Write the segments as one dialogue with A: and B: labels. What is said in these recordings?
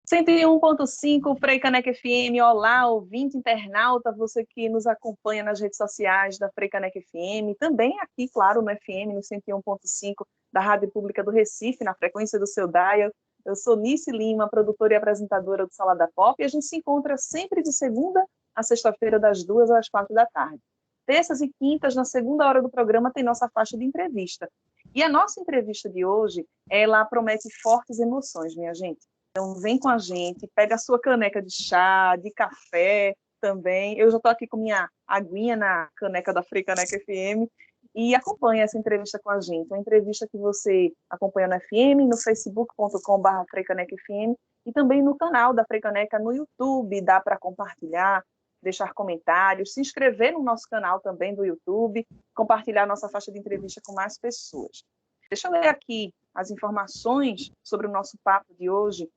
A: 101.5 Freicaneca FM, olá, ouvinte internauta, você que nos acompanha nas redes sociais da Freicaneca FM, também aqui, claro, no FM, no 101.5 da Rádio Pública do Recife, na frequência do seu dial. Eu sou Nice Lima, produtora e apresentadora do Salada Pop, e a gente se encontra sempre de segunda a sexta-feira, das 2 às 4 da tarde. Terças e quintas, na segunda hora do programa, tem nossa faixa de entrevista. E a nossa entrevista de hoje, ela promete fortes emoções, minha gente. Então, vem com a gente, pega a sua caneca de chá, de café também. Eu já estou aqui com minha aguinha na caneca da Freicaneca FM e acompanha essa entrevista com a gente. Uma entrevista que você acompanha no FM, no facebook.com/FreicanecFM e também no canal da Freicaneca no YouTube. Dá para compartilhar, deixar comentários, se inscrever no nosso canal também do YouTube, compartilhar nossa faixa de entrevista com mais pessoas. Deixa eu ler aqui as informações sobre o nosso papo de hoje.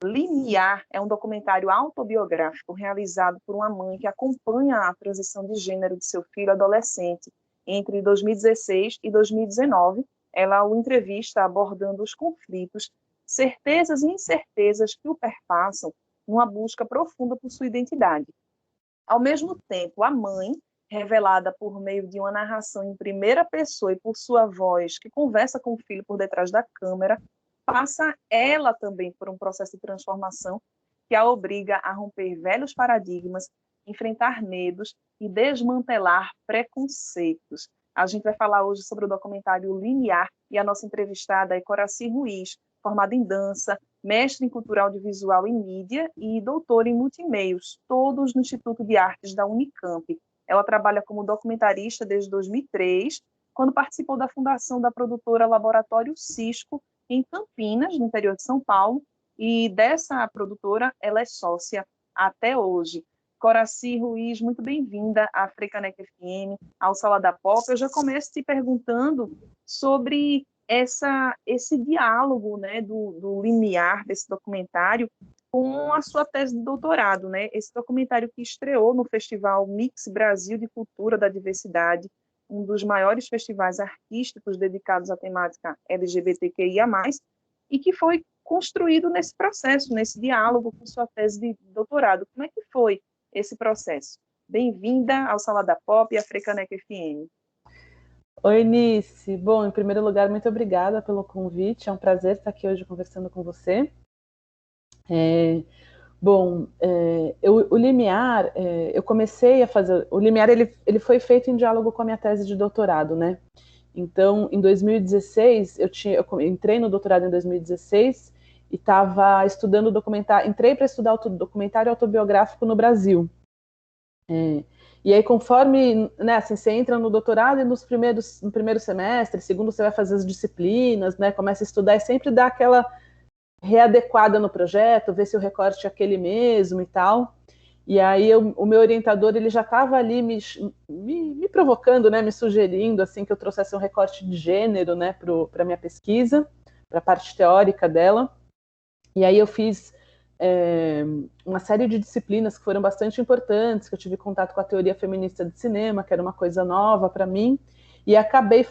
A: Limiar é um documentário autobiográfico realizado por uma mãe que acompanha a transição de gênero de seu filho adolescente. Entre 2016 e 2019, ela o entrevista abordando os conflitos, certezas e incertezas que o perpassam numa busca profunda por sua identidade. Ao mesmo tempo, a mãe, revelada por meio de uma narração em primeira pessoa e por sua voz, que conversa com o filho por detrás da câmera, passa ela também por um processo de transformação que a obriga a romper velhos paradigmas, enfrentar medos e desmantelar preconceitos. A gente vai falar hoje sobre o documentário Limiar e a nossa entrevistada é Coraci Ruiz, formada em dança, mestre em cultura audiovisual e mídia e doutora em multimeios, todos no Instituto de Artes da Unicamp. Ela trabalha como documentarista desde 2003, quando participou da fundação da produtora Laboratório Cisco, em Campinas, no interior de São Paulo, e dessa produtora ela é sócia até hoje. Coraci Ruiz, muito bem-vinda à Freicaneca FM, ao Salada Pop. Eu já começo te perguntando sobre esse diálogo, né, do limiar desse documentário com a sua tese de doutorado, né? Esse documentário que estreou no Festival Mix Brasil de Cultura da Diversidade, um dos maiores festivais artísticos dedicados à temática LGBTQIA+, e que foi construído nesse processo, nesse diálogo com sua tese de doutorado. Como é que foi esse processo? Bem-vinda ao Salada Pop e à Freicaneca FM.
B: Oi, Nice. Bom, em primeiro lugar, muito obrigada pelo convite. É um prazer estar aqui hoje conversando com você. O Limiar, eu comecei a fazer... O Limiar, ele foi feito em diálogo com a minha tese de doutorado, né? Então, em 2016, eu entrei no doutorado em 2016 e estava estudando documentário... Entrei para estudar documentário autobiográfico no Brasil. E aí, conforme, né, assim, você entra no doutorado e no primeiro semestre, segundo você vai fazer as disciplinas, né, começa a estudar e sempre dá aquela readequada no projeto, ver se o recorte é aquele mesmo e tal. E aí o meu orientador, ele já estava ali me provocando, né, me sugerindo assim, que eu trouxesse um recorte de gênero, né, para a minha pesquisa, para a parte teórica dela. E aí eu fiz uma série de disciplinas que foram bastante importantes, que eu tive contato com a teoria feminista de cinema, que era uma coisa nova para mim, e acabei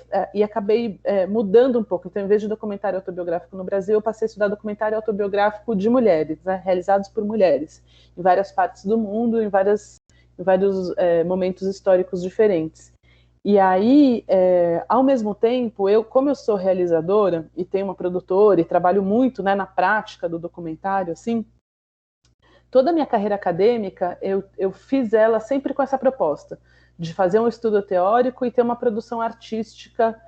B: mudando um pouco. Então, em vez de documentário autobiográfico no Brasil, eu passei a estudar documentário autobiográfico de mulheres, né, realizados por mulheres, em várias partes do mundo, em vários momentos históricos diferentes. E aí, ao mesmo tempo, como eu sou realizadora e tenho uma produtora e trabalho muito, né, na prática do documentário, assim, toda a minha carreira acadêmica, eu fiz ela sempre com essa proposta, de fazer um estudo teórico e ter uma produção artística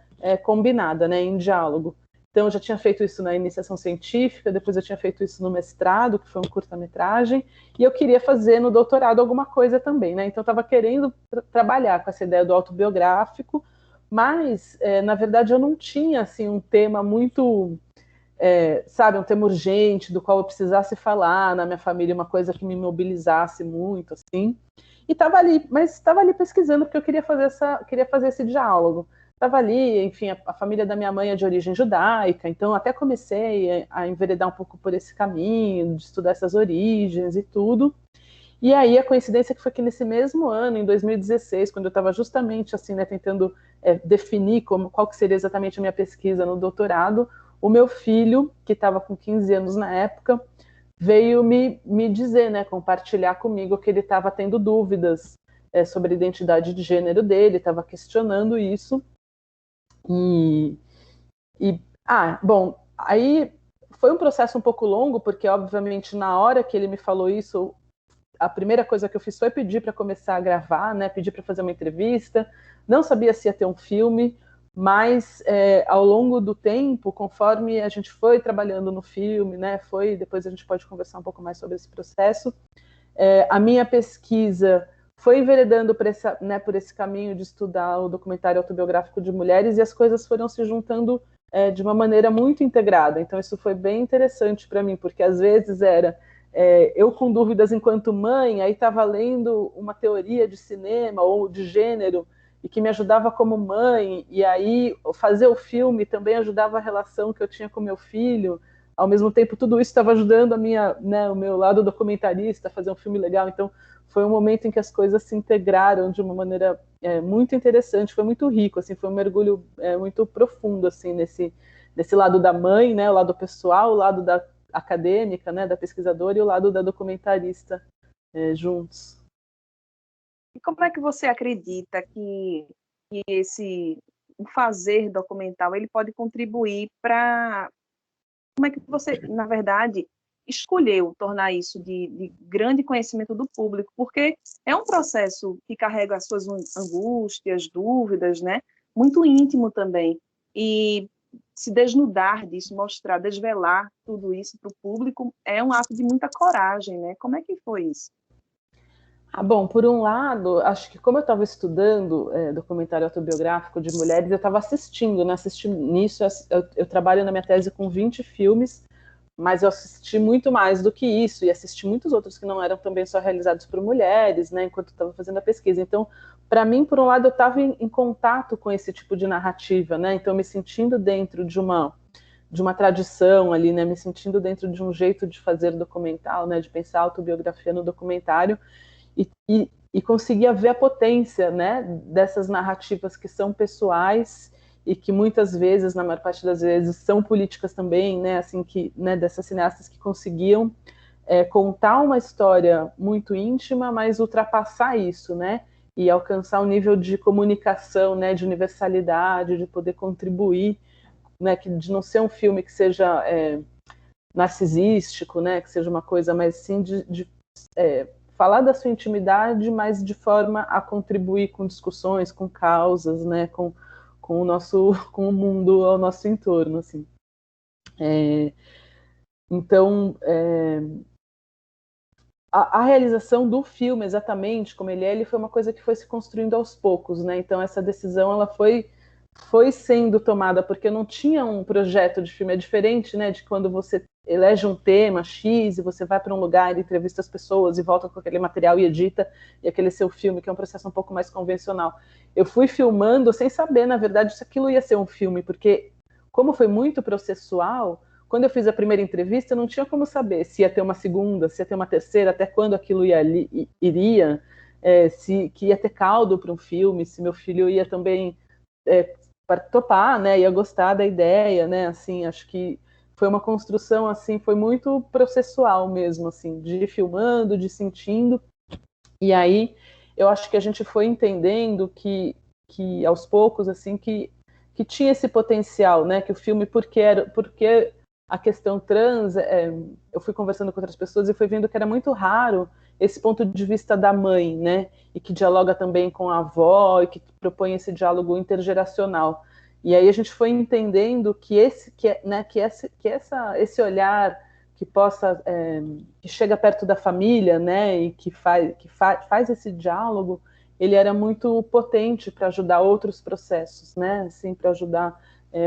B: combinada, né, em diálogo. Então, eu já tinha feito isso na iniciação científica, depois eu tinha feito isso no mestrado, que foi um curta-metragem, e eu queria fazer no doutorado alguma coisa também, né? Então, eu estava querendo trabalhar com essa ideia do autobiográfico, mas, na verdade, eu não tinha, assim, um tema muito... um tema urgente, do qual eu precisasse falar na minha família, uma coisa que me mobilizasse muito, assim. E estava ali pesquisando, porque eu queria fazer esse diálogo. Estava ali, enfim, a família da minha mãe é de origem judaica, então até comecei a enveredar um pouco por esse caminho, de estudar essas origens e tudo. E aí a coincidência que foi que nesse mesmo ano, em 2016, quando eu estava justamente assim, né, tentando definir qual que seria exatamente a minha pesquisa no doutorado, o meu filho, que estava com 15 anos na época, veio me dizer, né, compartilhar comigo que ele estava tendo dúvidas sobre a identidade de gênero dele, estava questionando isso. Bom, aí foi um processo um pouco longo, porque, obviamente, na hora que ele me falou isso, a primeira coisa que eu fiz foi pedir para começar a gravar, né, pedir para fazer uma entrevista. Não sabia se ia ter um filme, mas ao longo do tempo, conforme a gente foi trabalhando no filme, né, depois a gente pode conversar um pouco mais sobre esse processo, a minha pesquisa foi enveredando por esse caminho de estudar o documentário autobiográfico de mulheres, e as coisas foram se juntando de uma maneira muito integrada. Então isso foi bem interessante para mim, porque às vezes era eu com dúvidas enquanto mãe, aí estava lendo uma teoria de cinema ou de gênero, e que me ajudava como mãe, e aí fazer o filme também ajudava a relação que eu tinha com meu filho. Ao mesmo tempo, tudo isso estava ajudando o meu lado documentarista a fazer um filme legal. Então, foi um momento em que as coisas se integraram de uma maneira muito interessante, foi muito rico, assim, foi um mergulho muito profundo assim nesse lado da mãe, né, o lado pessoal, o lado da acadêmica, né, da pesquisadora, e o lado da documentarista juntos.
A: E como é que você acredita que o fazer documental ele pode contribuir para... Como é que você, na verdade, escolheu tornar isso de grande conhecimento do público? Porque é um processo que carrega as suas angústias, dúvidas, né? Muito íntimo também. E se desnudar disso, mostrar, desvelar tudo isso para o público é um ato de muita coragem, né? Como é que foi isso?
B: Bom, por um lado, acho que como eu estava estudando documentário autobiográfico de mulheres, eu estava assistindo, né? Assistindo nisso, eu trabalho na minha tese com 20 filmes, mas eu assisti muito mais do que isso, e assisti muitos outros que não eram também só realizados por mulheres, né? Enquanto estava fazendo a pesquisa. Então, para mim, por um lado, eu estava em contato com esse tipo de narrativa, né? Então, me sentindo dentro de uma tradição ali, né? Me sentindo dentro de um jeito de fazer documental, né? De pensar autobiografia no documentário, e conseguia ver a potência, né, dessas narrativas que são pessoais e que muitas vezes, na maior parte das vezes, são políticas também, né, assim que, né, dessas cineastas que conseguiam contar uma história muito íntima, mas ultrapassar isso, né, e alcançar um nível de comunicação, né, de universalidade, de poder contribuir, né, de não ser um filme que seja narcisístico, né, que seja uma coisa mais assim de falar da sua intimidade, mas de forma a contribuir com discussões, com causas, né, com o nosso, com o mundo ao nosso entorno, assim. Então, a realização do filme, exatamente como ele foi uma coisa que foi se construindo aos poucos, né? Então essa decisão ela foi sendo tomada porque não tinha um projeto de filme. É diferente, né, de quando você elege um tema X e você vai para um lugar e entrevista as pessoas e volta com aquele material e edita, e aquele seu filme, que é um processo um pouco mais convencional. Eu fui filmando sem saber, na verdade, se aquilo ia ser um filme, porque como foi muito processual, quando eu fiz a primeira entrevista, eu não tinha como saber se ia ter uma segunda, se ia ter uma terceira, até quando aquilo iria, se que ia ter caldo para um filme, se meu filho ia também para topar, né, ia gostar da ideia, né, assim, acho que foi uma construção, assim, foi muito processual mesmo, assim, de ir filmando, de sentindo, e aí eu acho que a gente foi entendendo que aos poucos, assim, que tinha esse potencial, né, que o filme, porque a questão trans, eu fui conversando com outras pessoas e fui vendo que era muito raro esse ponto de vista da mãe, né, e que dialoga também com a avó e que propõe esse diálogo intergeracional. E aí a gente foi entendendo que esse olhar que possa que chega perto da família, né, e que faz esse diálogo, ele era muito potente para ajudar outros processos, né, assim, para ajudar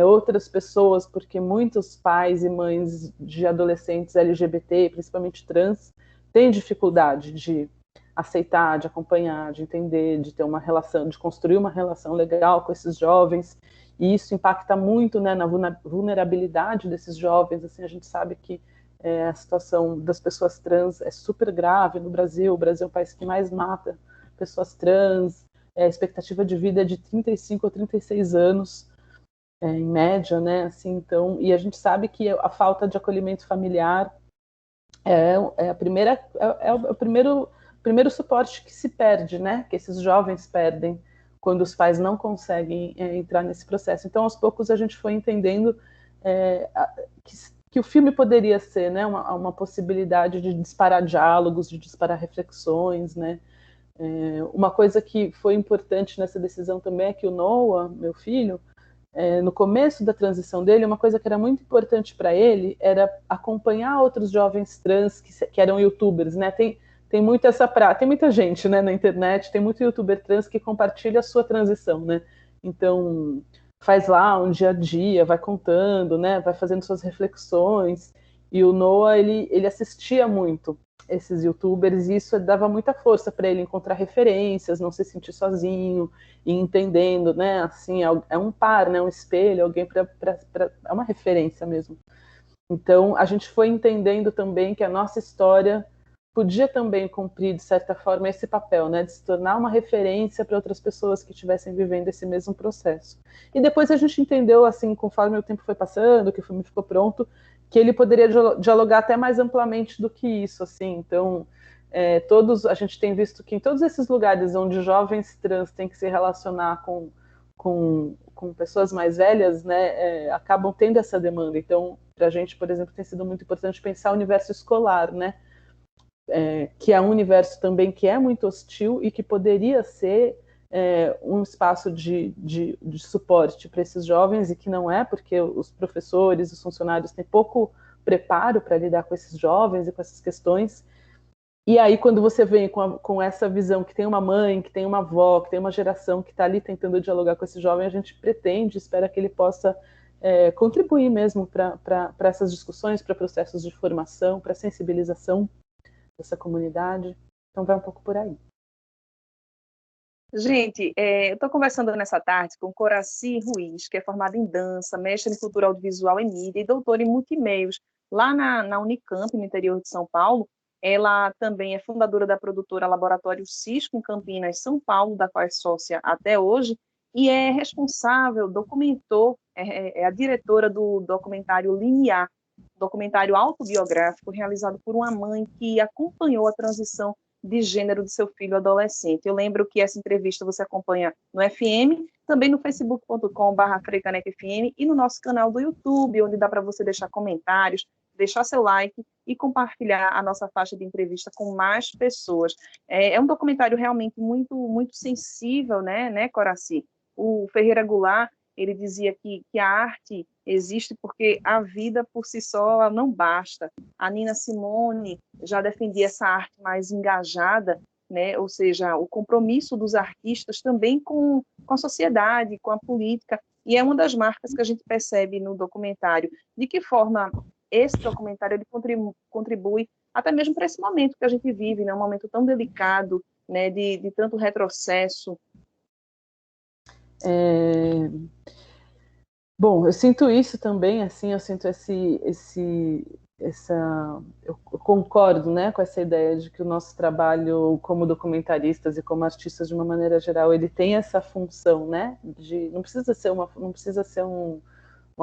B: outras pessoas, porque muitos pais e mães de adolescentes LGBT, principalmente trans, têm dificuldade de aceitar, de acompanhar, de entender, de ter uma relação, de construir uma relação legal com esses jovens, e isso impacta muito, né, na vulnerabilidade desses jovens. Assim, a gente sabe que a situação das pessoas trans é super grave no Brasil. O Brasil é o país que mais mata pessoas trans, a expectativa de vida é de 35 ou 36 anos, em média, né? Assim, então, e a gente sabe que a falta de acolhimento familiar é o primeiro suporte que se perde, né? Que esses jovens perdem quando os pais não conseguem entrar nesse processo. Então, aos poucos, a gente foi entendendo que o filme poderia ser, né, uma possibilidade de disparar diálogos, de disparar reflexões, né? Uma coisa que foi importante nessa decisão também é que o Noah, meu filho, no começo da transição dele, uma coisa que era muito importante para ele era acompanhar outros jovens trans que eram youtubers, né? Tem muito tem muita gente, né, na internet, tem muito youtuber trans que compartilha a sua transição, né? Então, faz lá um dia a dia, vai contando, né, vai fazendo suas reflexões. E o Noah, ele assistia muito esses youtubers e isso dava muita força para ele encontrar referências, não se sentir sozinho e entendendo, né, assim, é um par, né, um espelho, alguém é uma referência mesmo. Então, a gente foi entendendo também que a nossa história podia também cumprir, de certa forma, esse papel, né, de se tornar uma referência para outras pessoas que estivessem vivendo esse mesmo processo. E depois a gente entendeu, assim, conforme o tempo foi passando, que o filme ficou pronto, que ele poderia dialogar até mais amplamente do que isso, assim. Então, a gente tem visto que em todos esses lugares onde jovens trans têm que se relacionar com pessoas mais velhas, né, acabam tendo essa demanda. Então, para a gente, por exemplo, tem sido muito importante pensar o universo escolar, né, que é um universo também que é muito hostil e que poderia ser um espaço de suporte para esses jovens e que não é, porque os professores, os funcionários têm pouco preparo para lidar com esses jovens e com essas questões. E aí, quando você vem com essa visão que tem uma mãe, que tem uma avó, que tem uma geração que está ali tentando dialogar com esse jovem, a gente pretende, espera que ele possa contribuir mesmo para essas discussões, para processos de formação, para sensibilização dessa comunidade. Então, vai um pouco por aí.
A: Gente, eu estou conversando nessa tarde com Coraci Ruiz, que é formada em dança, mestre em cultura audiovisual e mídia e doutora em multimeios, lá na Unicamp, no interior de São Paulo. Ela também é fundadora da produtora Laboratório Cisco, em Campinas, São Paulo, da qual é sócia até hoje, e é responsável, documentou, é a diretora do documentário Limiar, documentário autobiográfico realizado por uma mãe que acompanhou a transição de gênero do seu filho adolescente. Eu lembro que essa entrevista você acompanha no FM, também no facebook.com/FreicanecFM e no nosso canal do YouTube, onde dá para você deixar comentários, deixar seu like e compartilhar a nossa faixa de entrevista com mais pessoas. É um documentário realmente muito, muito sensível, né, Coraci? O Ferreira Goulart, ele dizia que a arte existe porque a vida por si só não basta. A Nina Simone já defendia essa arte mais engajada, né? Ou seja, o compromisso dos artistas também com a sociedade, com a política, e é uma das marcas que a gente percebe no documentário. De que forma esse documentário ele contribui até mesmo para esse momento que a gente vive, né? Um momento tão delicado, né? De tanto retrocesso.
B: Bom, eu sinto isso também, assim, eu sinto eu concordo, né, com essa ideia de que o nosso trabalho como documentaristas e como artistas de uma maneira geral, ele tem essa função, né, não precisa ser uma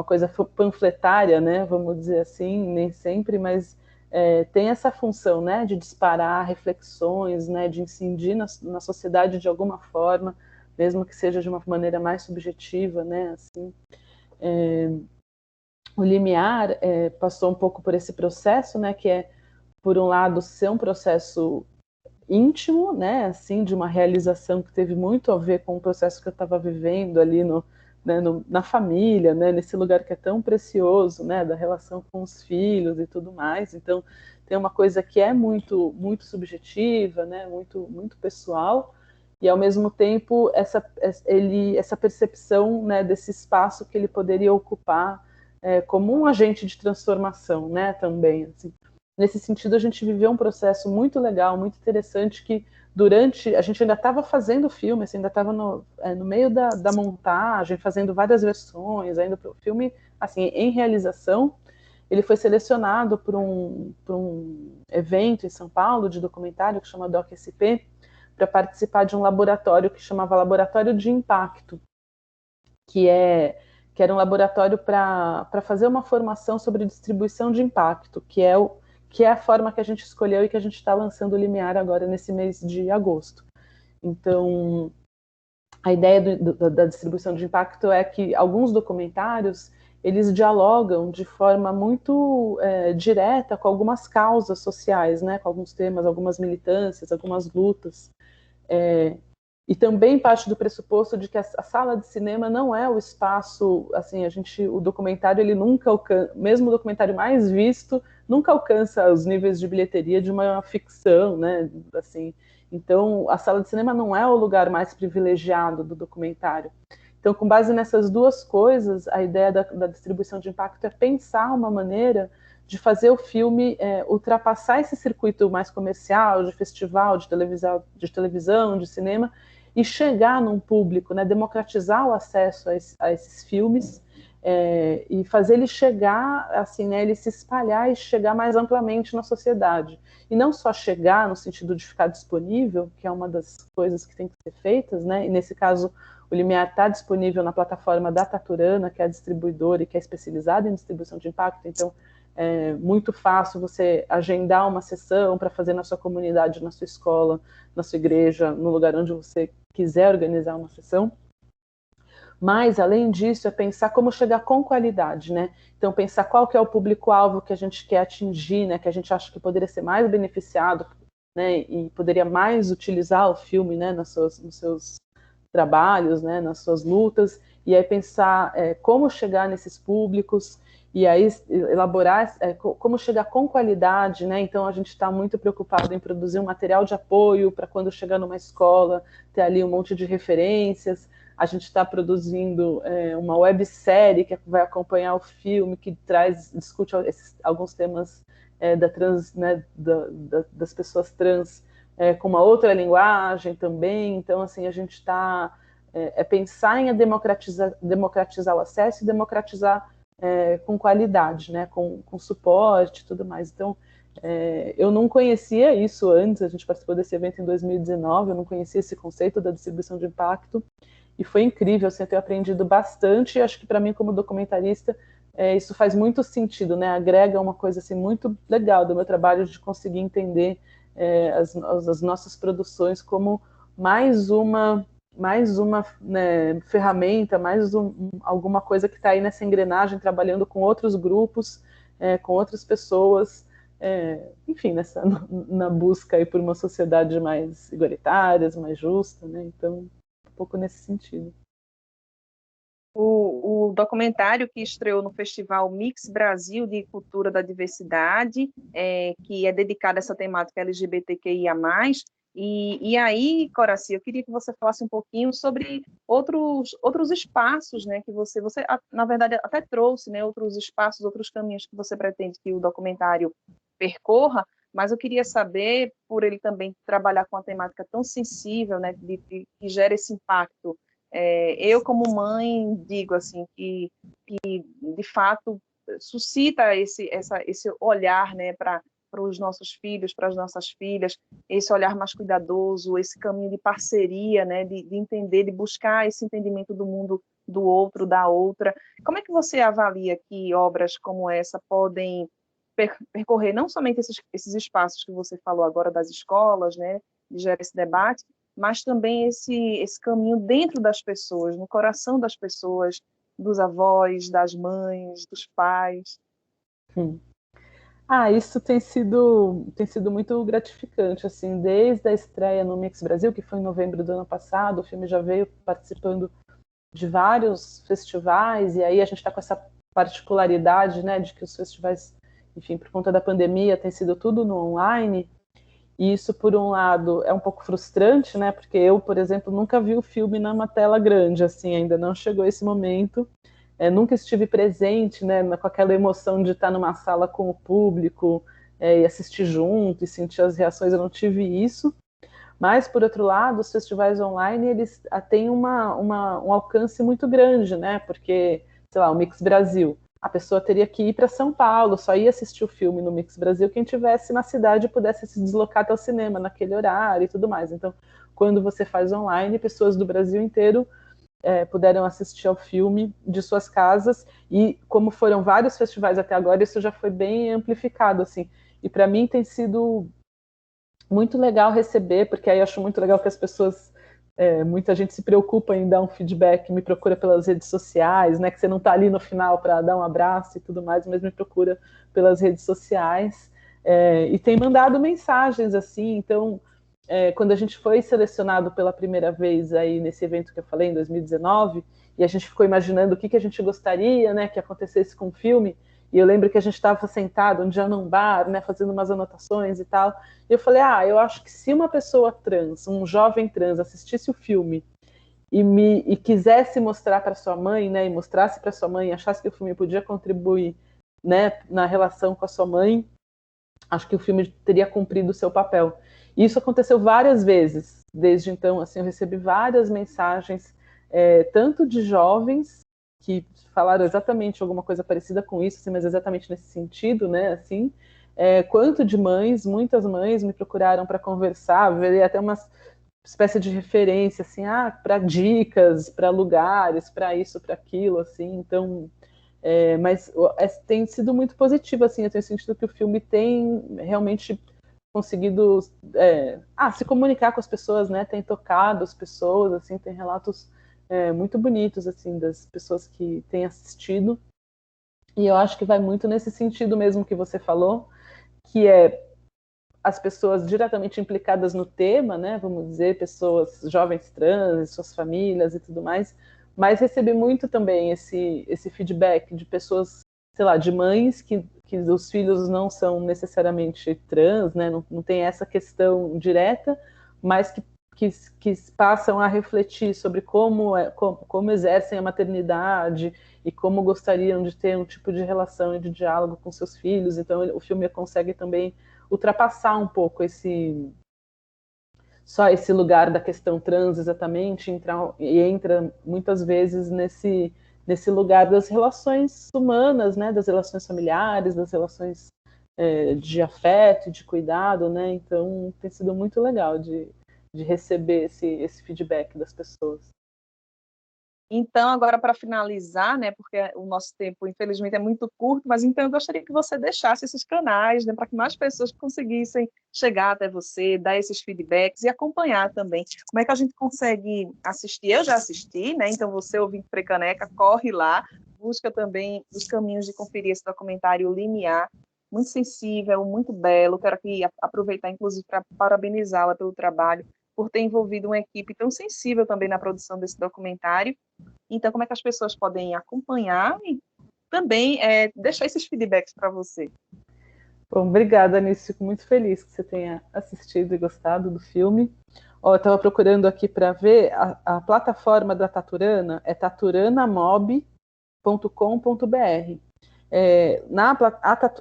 B: coisa panfletária, né, vamos dizer assim, nem sempre, mas tem essa função, né, de disparar reflexões, né, de incidir na sociedade de alguma forma, mesmo que seja de uma maneira mais subjetiva, né, assim. O Limiar passou um pouco por esse processo, né, que é, por um lado, ser um processo íntimo, né, assim, de uma realização que teve muito a ver com o processo que eu estava vivendo ali na família, né, nesse lugar que é tão precioso, né, da relação com os filhos e tudo mais. Então, tem uma coisa que é muito, muito subjetiva, né, muito, muito pessoal, e ao mesmo tempo essa percepção, né, desse espaço que ele poderia ocupar como um agente de transformação, né, também, assim. Nesse sentido, a gente viveu um processo muito legal, muito interessante, que a gente ainda estava fazendo o filme, assim, ainda estava no meio da montagem, fazendo várias versões, ainda o filme, assim, em realização. Ele foi selecionado por um evento em São Paulo de documentário que chama DocSP, para participar de um laboratório que chamava Laboratório de Impacto, que era um laboratório para fazer uma formação sobre distribuição de impacto, que que é a forma que a gente escolheu e que a gente está lançando o Limiar agora nesse mês de agosto. Então, a ideia da distribuição de impacto é que alguns documentários eles dialogam de forma muito direta com algumas causas sociais, né, com alguns temas, algumas militâncias, algumas lutas. E também parte do pressuposto de que a sala de cinema não é o espaço, assim, o documentário, ele nunca alcança, mesmo o documentário mais visto, nunca alcança os níveis de bilheteria de uma ficção, né, assim. Então, a sala de cinema não é o lugar mais privilegiado do documentário. Então, com base nessas duas coisas, a ideia da distribuição de impacto é pensar uma maneira de fazer o filme ultrapassar esse circuito mais comercial, de festival, de televisão, de cinema, e chegar num público, né, democratizar o acesso a esses filmes e fazer ele chegar, assim, né, ele se espalhar e chegar mais amplamente na sociedade. E não só chegar no sentido de ficar disponível, que é uma das coisas que tem que ser feitas, né, e nesse caso o Limiar está disponível na plataforma da Taturana, que é a distribuidora e que é especializada em distribuição de impacto, então é muito fácil você agendar uma sessão para fazer na sua comunidade, na sua escola, na sua igreja, no lugar onde você quiser organizar uma sessão. Mas, além disso, é pensar como chegar com qualidade, né? Então, pensar qual que é o público-alvo que a gente quer atingir, né? Que a gente acha que poderia ser mais beneficiado, né? E poderia mais utilizar o filme, né? Nos seus trabalhos, né? Nas suas lutas. E aí pensar como chegar nesses públicos e aí elaborar como chegar com qualidade, né? Então a gente está muito preocupado em produzir um material de apoio para quando chegar numa escola ter ali um monte de referências. A gente está produzindo uma websérie que vai acompanhar o filme, que discute alguns temas né, das pessoas trans com uma outra linguagem também. Então, assim, a gente está pensar em democratizar o acesso e democratizar com qualidade, né, com suporte e tudo mais. Então, eu não conhecia isso antes, a gente participou desse evento em 2019, eu não conhecia esse conceito da distribuição de impacto, e foi incrível, assim, eu tenho aprendido bastante, e acho que para mim, como documentarista, isso faz muito sentido, né, agrega uma coisa assim, muito legal do meu trabalho de conseguir entender as nossas produções como mais uma né, ferramenta, alguma coisa que está aí nessa engrenagem, trabalhando com outros grupos, com outras pessoas, enfim, na busca aí por uma sociedade mais igualitária, mais justa, né? Então, um pouco nesse sentido.
A: O documentário que estreou no Festival Mix Brasil de Cultura da Diversidade, que é dedicado a essa temática LGBTQIA+, e aí, Coraci, eu queria que você falasse um pouquinho sobre outros espaços, né, que você, na verdade, até trouxe, né, outros espaços, outros caminhos que você pretende que o documentário percorra, mas eu queria saber, por ele também trabalhar com uma temática tão sensível, né, que gera esse impacto. Eu, como mãe, digo assim, que de fato suscita esse olhar, né, para os nossos filhos, para as nossas filhas, esse olhar mais cuidadoso, esse caminho de parceria, né, de entender, de buscar esse entendimento do mundo do outro, da outra. Como é que você avalia que obras como essa podem percorrer não somente esses espaços que você falou agora das escolas, né, de gerar esse debate, mas também esse caminho dentro das pessoas, no coração das pessoas, dos avós, das mães, dos pais?
B: Isso tem sido muito gratificante, assim, desde a estreia no Mix Brasil, que foi em novembro do ano passado, o filme já veio participando de vários festivais, e aí a gente está com essa particularidade, né, de que os festivais, enfim, por conta da pandemia, tem sido tudo no online, e isso, por um lado, é um pouco frustrante, né, porque eu, por exemplo, nunca vi o filme numa tela grande, assim, ainda não chegou esse momento, nunca estive presente, né, com aquela emoção de estar numa sala com o público e assistir junto e sentir as reações, eu não tive isso. Mas, por outro lado, os festivais online, eles têm um alcance muito grande, né? Porque, sei lá, o Mix Brasil, a pessoa teria que ir para São Paulo, só ia assistir o filme no Mix Brasil quem tivesse na cidade e pudesse se deslocar até o cinema naquele horário e tudo mais. Então, quando você faz online, pessoas do Brasil inteiro puderam assistir ao filme de suas casas, e como foram vários festivais até agora, isso já foi bem amplificado, assim. E para mim tem sido muito legal receber, porque aí eu acho muito legal que as pessoas, muita gente se preocupa em dar um feedback, me procura pelas redes sociais, né, que você não está ali no final para dar um abraço e tudo mais, mas me procura pelas redes sociais, e tem mandado mensagens assim. Então, quando a gente foi selecionado pela primeira vez aí nesse evento que eu falei, em 2019, e a gente ficou imaginando o que a gente gostaria, né, que acontecesse com o filme, e eu lembro que a gente estava sentado um dia num bar, né, fazendo umas anotações e tal, e eu falei, eu acho que se uma pessoa trans, um jovem trans, assistisse o filme e quisesse mostrar para sua mãe, né, e mostrasse para sua mãe, achasse que o filme podia contribuir, né, na relação com a sua mãe, acho que o filme teria cumprido o seu papel. E isso aconteceu várias vezes. Desde então, assim, eu recebi várias mensagens, tanto de jovens que falaram exatamente alguma coisa parecida com isso, assim, mas exatamente nesse sentido, né, assim, quanto de mães. Muitas mães me procuraram para conversar, ver até uma espécie de referência, assim, para dicas, para lugares, para isso, para aquilo, assim. Então, mas tem sido muito positivo, assim. Eu tenho sentido que o filme tem realmente conseguido se comunicar com as pessoas, né? Tem tocado as pessoas, assim, tem relatos muito bonitos, assim, das pessoas que têm assistido. E eu acho que vai muito nesse sentido mesmo que você falou, que é as pessoas diretamente implicadas no tema, né? Vamos dizer, pessoas jovens trans, suas famílias e tudo mais. Mas recebi muito também esse feedback de pessoas, sei lá, de mães que os filhos não são necessariamente trans, né? Não tem essa questão direta, mas que passam a refletir sobre como exercem a maternidade e como gostariam de ter um tipo de relação e de diálogo com seus filhos. Então, o filme consegue também ultrapassar um pouco só esse lugar da questão trans exatamente, entra muitas vezes nesse lugar das relações humanas, né, das relações familiares, das relações de afeto, de cuidado, né? Então tem sido muito legal de receber esse feedback das pessoas.
A: Então, agora para finalizar, né, porque o nosso tempo, infelizmente, é muito curto, mas então eu gostaria que você deixasse esses canais, né, para que mais pessoas conseguissem chegar até você, dar esses feedbacks e acompanhar também. Como é que a gente consegue assistir? Eu já assisti, né? Então você, ouvinte Frecaneca, corre lá, busca também os caminhos de conferir esse documentário Limiar, muito sensível, muito belo. Quero aqui aproveitar, inclusive, para parabenizá-la pelo trabalho, por ter envolvido uma equipe tão sensível também na produção desse documentário. Então, como é que as pessoas podem acompanhar e também deixar esses feedbacks para você?
B: Bom, obrigada, Anice. Fico muito feliz que você tenha assistido e gostado do filme. Eu estava procurando aqui para ver, a plataforma da Taturana é taturanamob.com.br.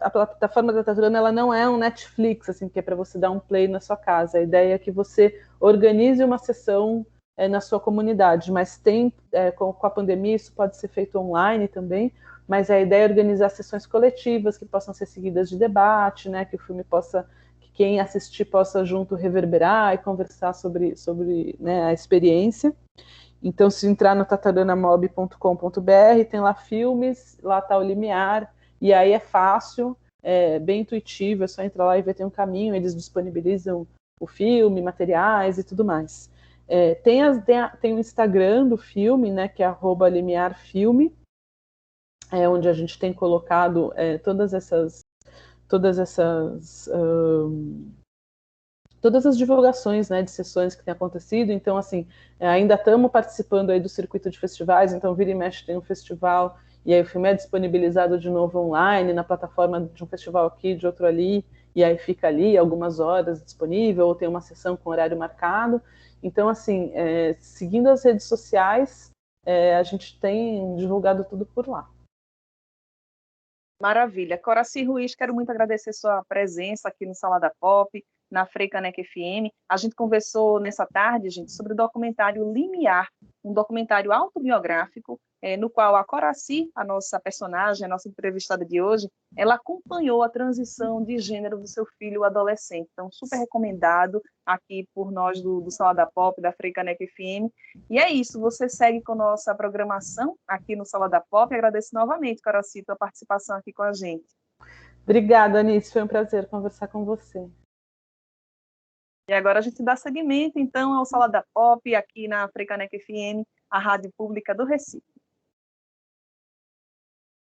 B: A plataforma da Taturana, ela não é um Netflix, assim, que é para você dar um play na sua casa. A ideia é que você organize uma sessão na sua comunidade, mas com a pandemia isso pode ser feito online também, mas a ideia é organizar sessões coletivas que possam ser seguidas de debate, né, que o filme que quem assistir possa junto reverberar e conversar sobre né, a experiência. Então, se entrar no tataranamob.com.br, tem lá filmes, lá está o Limiar, e aí é fácil, bem intuitivo, é só entrar lá e ver, tem um caminho, eles disponibilizam o filme, materiais e tudo mais. Tem o Instagram do filme, né, que é @limiarfilme, onde a gente tem colocado todas as divulgações, né, de sessões que têm acontecido. Então, assim, ainda estamos participando aí do circuito de festivais, então vira e mexe tem um festival, e aí o filme é disponibilizado de novo online, na plataforma de um festival aqui, de outro ali, e aí fica ali algumas horas disponível, ou tem uma sessão com horário marcado. Então, assim, seguindo as redes sociais, a gente tem divulgado tudo por lá.
A: Maravilha. Coraci Ruiz, quero muito agradecer sua presença aqui no Salada Pop, na Frecaneca FM. A gente conversou nessa tarde, gente, sobre o documentário Limiar, um documentário autobiográfico, no qual a Coraci, a nossa personagem, a nossa entrevistada de hoje, ela acompanhou a transição de gênero do seu filho adolescente. Então, super recomendado aqui por nós do Salada Pop, da Frecaneca FM. E é isso, você segue com nossa programação aqui no Salada Pop. Agradeço novamente, Coraci, a participação aqui com a gente.
B: Obrigada, Anice, foi um prazer conversar com você.
A: E agora a gente dá seguimento, então, ao Salada Pop, aqui na Frecaneca FM, a rádio pública do Recife.